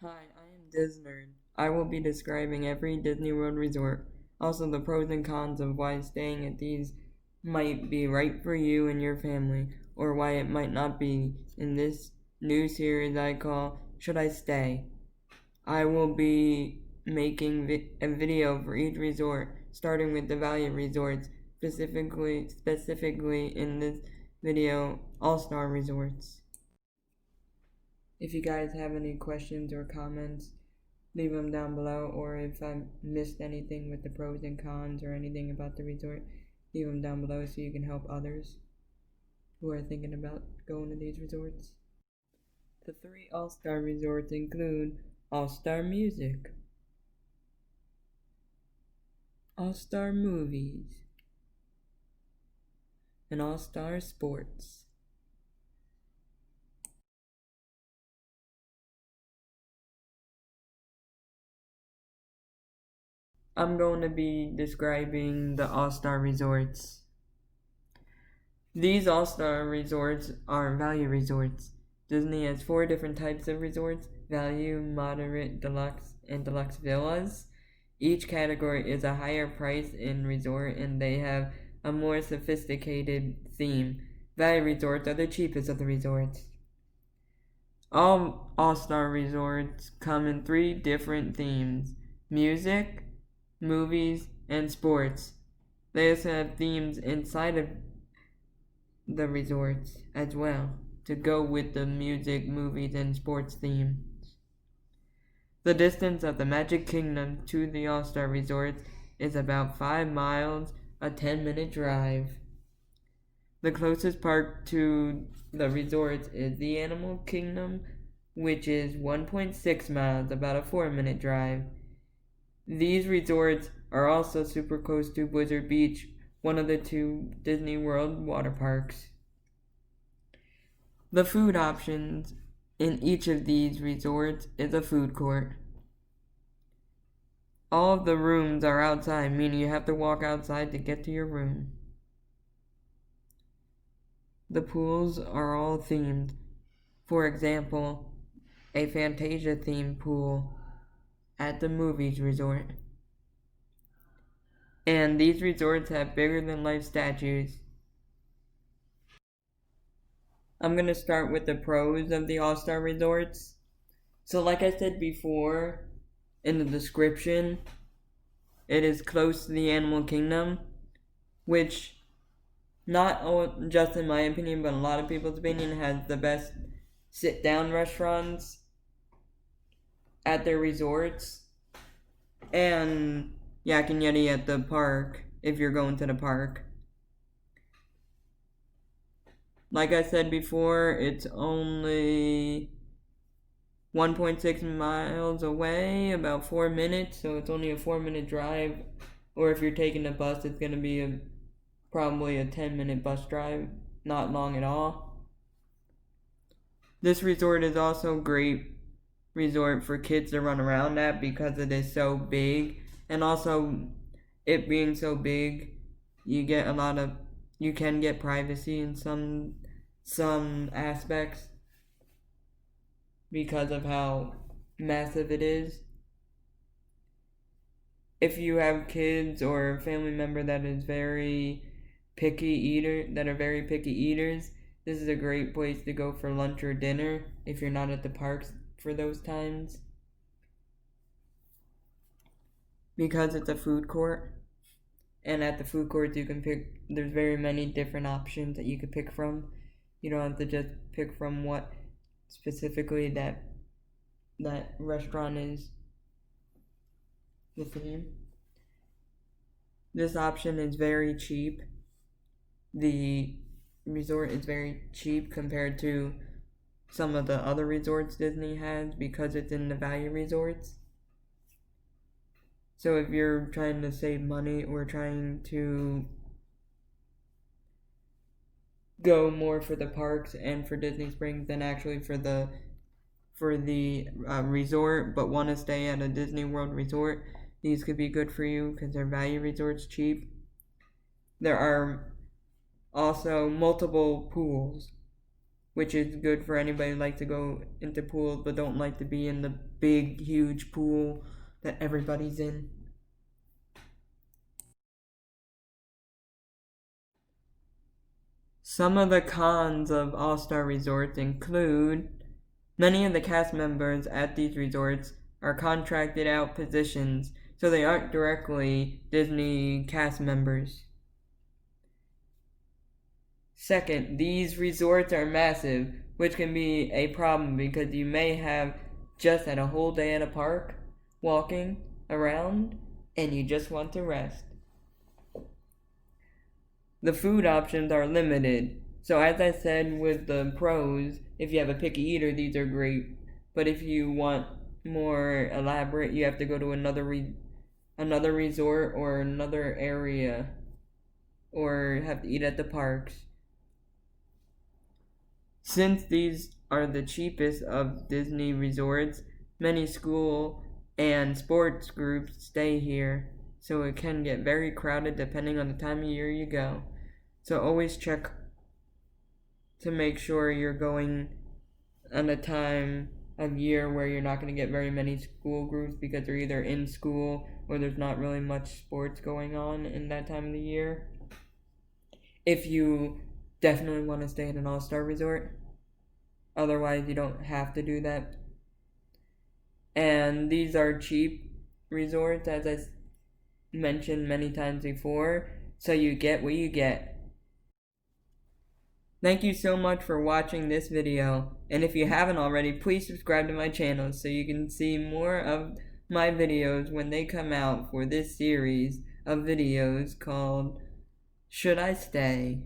Hi, I am Disnerd. I will be describing every Disney World resort, also the pros and cons of why staying at these might be right for you and your family, or why it might not be in this new series I call Should I Stay? I will be making a video for each resort, starting with the value resorts, specifically in this video, All-Star Resorts. If you guys have any questions or comments, leave them down below, or if I missed anything with the pros and cons or anything about the resort, leave them down below so you can help others who are thinking about going to these resorts. The three All-Star resorts include All-Star Music, All-Star Movies, and All-Star Sports. I'm going to be describing the All-Star resorts. These All-Star resorts are value resorts. Disney has 4 different types of resorts: value, moderate, deluxe, and deluxe villas. Each category is a higher price in resort, and they have a more sophisticated theme. Value resorts are the cheapest of the resorts. All All-Star resorts come in 3 different themes: music, movies, and sports. They also have themes inside of the resorts as well to go with the music, movies, and sports themes. The distance of the Magic Kingdom to the All-Star Resorts is about 5 miles, a 10-minute drive. The closest park to the resorts is the Animal Kingdom, which is 1.6 miles, about a 4-minute drive. These resorts are also super close to Blizzard Beach, one of the 2 Disney World water parks. The food options in each of these resorts is a food court. All of the rooms are outside, meaning you have to walk outside to get to your room. The pools are all themed. For example, a Fantasia themed pool at the Movies Resort. And these resorts have bigger than life statues. I'm going to start with the pros of the All-Star Resorts. So like I said before in the description, it is close to the Animal Kingdom, which not just in my opinion, but a lot of people's opinion, has the best sit-down restaurants at their resorts. And Yak and Yeti at the park, if you're going to the park. Like I said before, it's only 1.6 miles away, about 4 minutes, so it's only a 4-minute drive. Or if you're taking a bus, it's going to be probably a 10-minute bus drive, not long at all. This resort is also a great resort for kids to run around at because it is so big, and also it being so big, you can get privacy in some aspects because of how massive it is. If you have kids or a family member that are very picky eaters, this is a great place to go for lunch or dinner if you're not at the parks for those times, because it's a food court. And at the food courts, there's very many different options that you could pick from. You don't have to just pick from what specifically that restaurant is the theme. This option is very cheap. The resort is very cheap compared to some of the other resorts Disney has because it's in the value resorts. So if you're trying to save money or trying to go more for the parks and for Disney Springs than actually for the resort, but want to stay at a Disney World resort, these could be good for you because they're value resorts, cheap. There are also multiple pools. which is good for anybody who likes to go into pools but don't like to be in the big, huge pool that everybody's in. Some of the cons of all-star resorts include many of the cast members at these resorts are contracted out positions, so they aren't directly Disney cast members. Second, these resorts are massive, which can be a problem because you may have just had a whole day at a park, walking around, and you just want to rest. The food options are limited, so as I said with the pros, if you have a picky eater, these are great, but if you want more elaborate, you have to go to another resort or another area, or have to eat at the parks. Since these are the cheapest of Disney resorts, many school and sports groups stay here, so it can get very crowded depending on the time of year you go. So always check to make sure you're going on a time of year where you're not going to get very many school groups because they're either in school or there's not really much sports going on in that time of the year. If you definitely want to stay at an all-star resort, otherwise you don't have to do that. And these are cheap resorts, as I mentioned many times before, so you get what you get. Thank you so much for watching this video, and if you haven't already, please subscribe to my channel so you can see more of my videos when they come out for this series of videos called Should I Stay?